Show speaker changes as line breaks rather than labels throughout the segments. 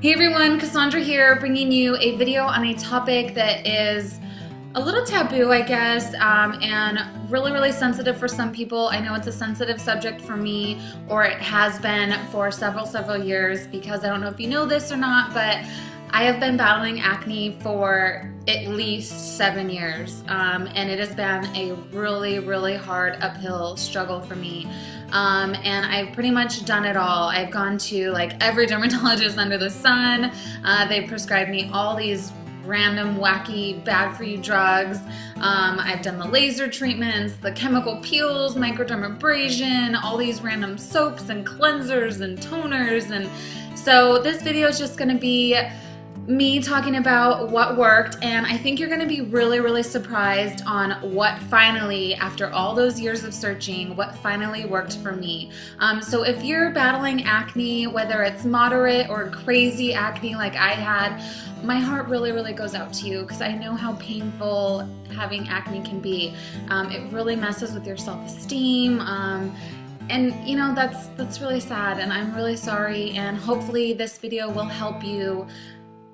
Hey everyone, Cassandra here, bringing you a video on a topic that is a little taboo, I guess, and really sensitive for some people. I know it's a sensitive subject for me, or it has been for several years, because I don't know if you know this or not, but I have been battling acne for at least 7 years, and it has been a really hard uphill struggle for me. And I've pretty much done it all. I've gone to like every dermatologist under the sun. They've prescribed me all these random, wacky, bad for you drugs. I've done the laser treatments, the chemical peels, microdermabrasion, all these random soaps and cleansers and toners. And so this video is just gonna be me talking about what worked, and I think you're going to be really surprised on what finally, after all those years of searching, what finally worked for me. So if you're battling acne, whether it's moderate or crazy acne like I had, my heart really goes out to you, because I know how painful having acne can be. It really messes with your self-esteem. And you know, that's really sad, and I'm really sorry, and hopefully this video will help you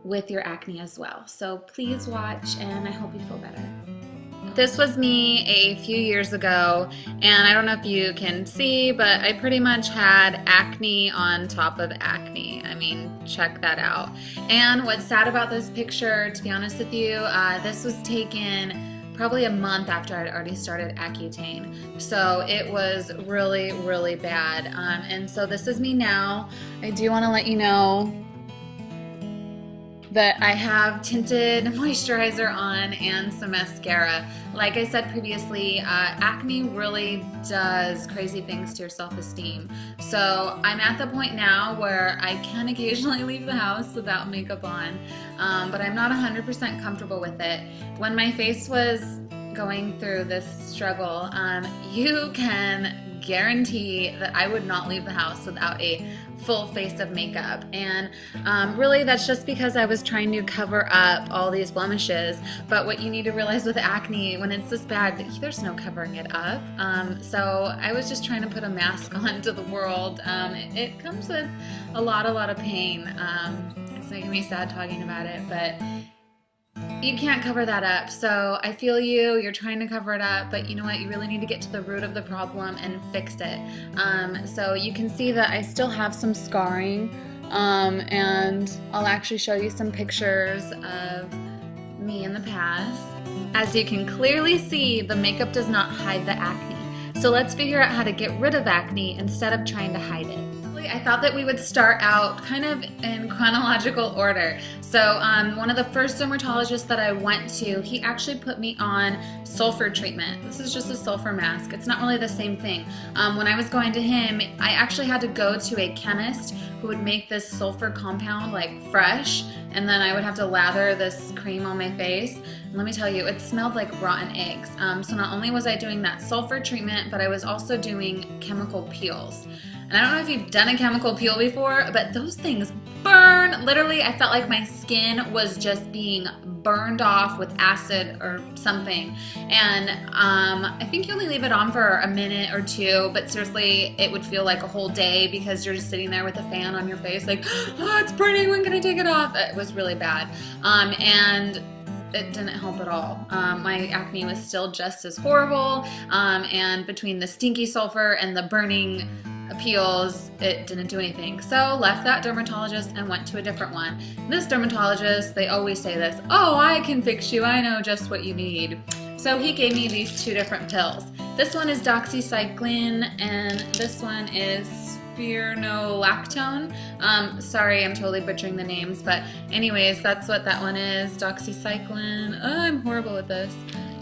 with your acne as well. So please watch, and I hope you feel better. This was me a few years ago, and I don't know if you can see, but I pretty much had acne on top of acne. I mean, check that out. And what's sad about this picture, to be honest with you, this was taken probably a month after I'd already started Accutane. So it was really bad. And so this is me now. I do want to let you know that I have tinted moisturizer on and some mascara. Like I said previously, acne really does crazy things to your self-esteem. So I'm at the point now where I can occasionally leave the house without makeup on, but I'm not 100% comfortable with it. When my face was going through this struggle, you can guarantee that I would not leave the house without a full face of makeup. And really that's just because I was trying to cover up all these blemishes. But what you need to realize with acne, when it's this bad, there's no covering it up. So I was just trying to put a mask on to the world. It comes with a lot of pain. It's making me sad talking about it, but you can't cover that up. So I feel you're trying to cover it up, but you know what, you really need to get to the root of the problem and fix it. So you can see that I still have some scarring, and I'll actually show you some pictures of me in the past. As you can clearly see, the makeup does not hide the acne. So let's figure out how to get rid of acne instead of trying to hide it. I thought that we would start out kind of in chronological order. So one of the first dermatologists that I went to, he actually put me on sulfur treatment. This is just a sulfur mask. It's not really the same thing. When I was going to him, I actually had to go to a chemist who would make this sulfur compound like fresh, and then I would have to lather this cream on my face. And let me tell you, it smelled like rotten eggs. So not only was I doing that sulfur treatment, but I was also doing chemical peels. And I don't know if you've done a chemical peel before, but those things burn. Literally, I felt like my skin was just being burned off with acid or something. And I think you only leave it on for a minute or two, but seriously, it would feel like a whole day, because you're just sitting there with a fan on your face like, oh, it's burning, when can I take it off? It was really bad. And it didn't help at all. My acne was still just as horrible, and between the stinky sulfur and the burning peels, it didn't do anything. So left that dermatologist and went to a different one. This dermatologist, they always say this, oh, I can fix you, I know just what you need. So he gave me these two different pills. This one is doxycycline, and this one is spironolactone. Sorry, I'm totally butchering the names, but anyways, that's what that one is, doxycycline. Oh, I'm horrible with this.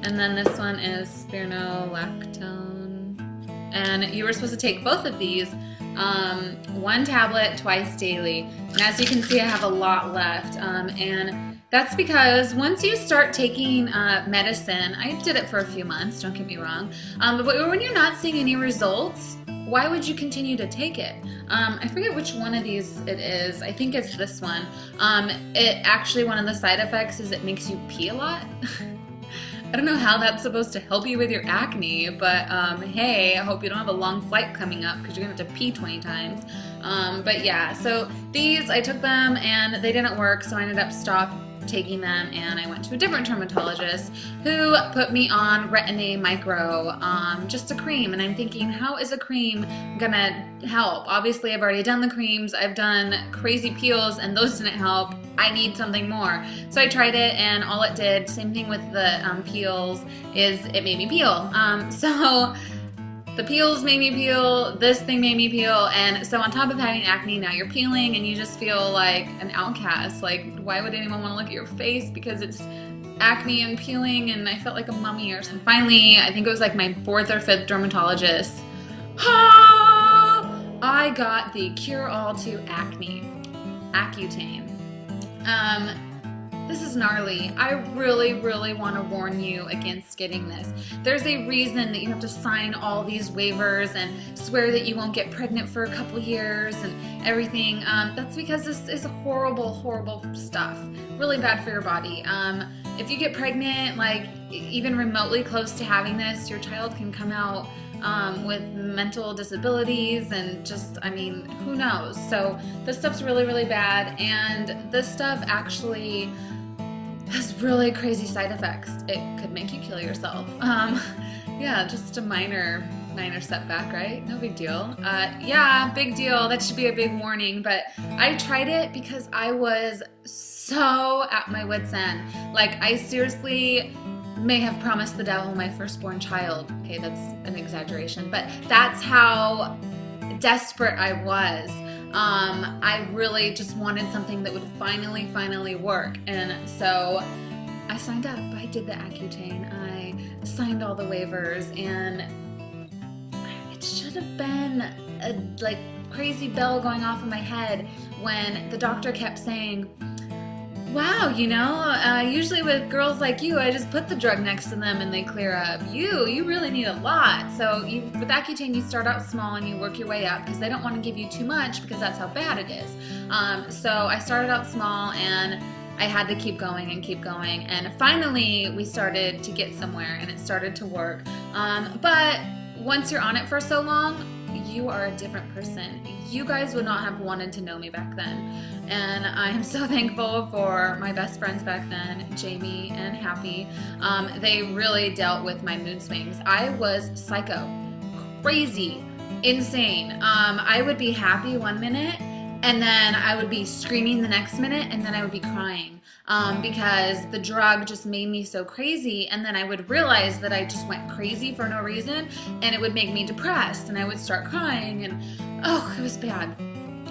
And then this one is spironolactone. And you were supposed to take both of these, one tablet twice daily. And as you can see, I have a lot left. And that's because once you start taking medicine, I did it for a few months, don't get me wrong, but when you're not seeing any results, why would you continue to take it? I forget which one of these it is. I think it's this one. It actually, one of the side effects is it makes you pee a lot. I don't know how that's supposed to help you with your acne, but hey, I hope you don't have a long flight coming up because you're going to have to pee 20 times. But yeah, so these, I took them and they didn't work, so I ended up taking them, and I went to a different dermatologist who put me on Retin-A Micro, just a cream. And I'm thinking, how is a cream gonna help? Obviously, I've already done the creams, I've done crazy peels, and those didn't help. I need something more. So I tried it, and all it did, same thing with the peels, is it made me peel. So the peels made me peel, this thing made me peel, and so on top of having acne, now you're peeling and you just feel like an outcast. Like, why would anyone want to look at your face because it's acne and peeling? And I felt like a mummy or something. Finally, I think it was like my 4th or 5th dermatologist, I got the cure-all to acne, Accutane. This is gnarly. I really, really want to warn you against getting this. There's a reason that you have to sign all these waivers and swear that you won't get pregnant for a couple years and everything. That's because this is horrible, horrible stuff. Really bad for your body. If you get pregnant, like even remotely close to having this, your child can come out with mental disabilities and just, I mean, who knows? So this stuff's really, really bad, and this stuff actually has really crazy side effects. It could make you kill yourself. Yeah, just a minor setback, right? No big deal. Yeah, big deal. That should be a big warning, but I tried it because I was so at my wit's end. Like, I seriously may have promised the devil my firstborn child. Okay, that's an exaggeration, but that's how desperate I was. I really just wanted something that would finally work, and so I signed up. I did the Accutane. I signed all the waivers, and it should have been a like crazy bell going off in my head when the doctor kept saying, wow, you know, usually with girls like you, I just put the drug next to them and they clear up. You really need a lot. So with Accutane, you start out small and you work your way up because they don't want to give you too much because that's how bad it is. So I started out small and I had to keep going, and finally we started to get somewhere and it started to work. But once you're on it for so long, you are a different person. You guys would not have wanted to know me back then. And I am so thankful for my best friends back then, Jamie and Happy. They really dealt with my mood swings. I was psycho, crazy, insane. I would be happy one minute, and then I would be screaming the next minute, and then I would be crying because the drug just made me so crazy. And then I would realize that I just went crazy for no reason, and it would make me depressed, and I would start crying, and oh, it was bad.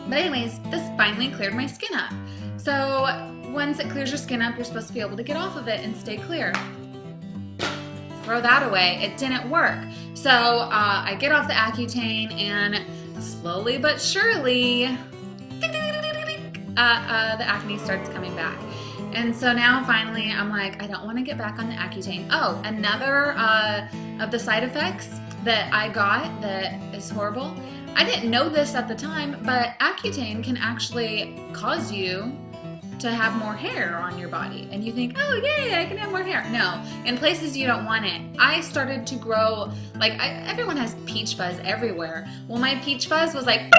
But anyways, this finally cleared my skin up. So once it clears your skin up, you're supposed to be able to get off of it and stay clear. Throw that away. It didn't work. So I get off the Accutane, and slowly but surely, the acne starts coming back. And so now finally I'm like, I don't want to get back on the Accutane. Oh, another of the side effects that I got that is horrible. I didn't know this at the time, but Accutane can actually cause you to have more hair on your body. And you think, oh yay, I can have more hair. No, in places you don't want it. I started to grow, like everyone has peach fuzz everywhere. Well, my peach fuzz was like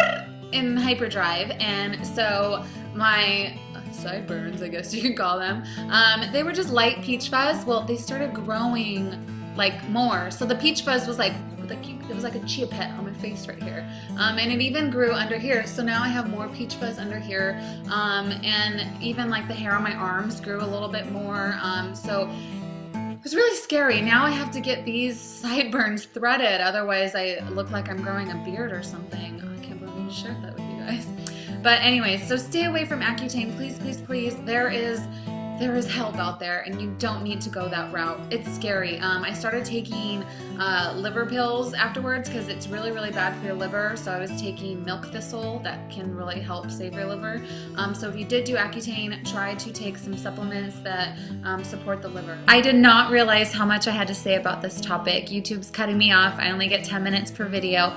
in hyperdrive, and so my sideburns, I guess you could call them, they were just light peach fuzz. Well, they started growing like more. So the peach fuzz was like it was like a chia pet on my face right here, and it even grew under here. So now I have more peach fuzz under here, and even like the hair on my arms grew a little bit more. So it was really scary. Now I have to get these sideburns threaded, otherwise I look like I'm growing a beard or something. Oh, I can't believe I shared that with you guys. But anyways, so stay away from Accutane, please, please, please. There is help out there, and you don't need to go that route. It's scary. I started taking liver pills afterwards because it's really, really bad for your liver. So I was taking milk thistle that can really help save your liver. So if you did do Accutane, try to take some supplements that support the liver. I did not realize how much I had to say about this topic. YouTube's cutting me off. I only get 10 minutes per video.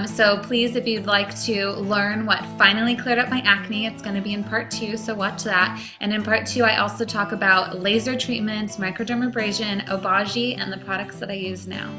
So please, if you'd like to learn what finally cleared up my acne, it's going to be in part 2, so watch that. And in part 2, I also talk about laser treatments, microdermabrasion, Obagi, and the products that I use now.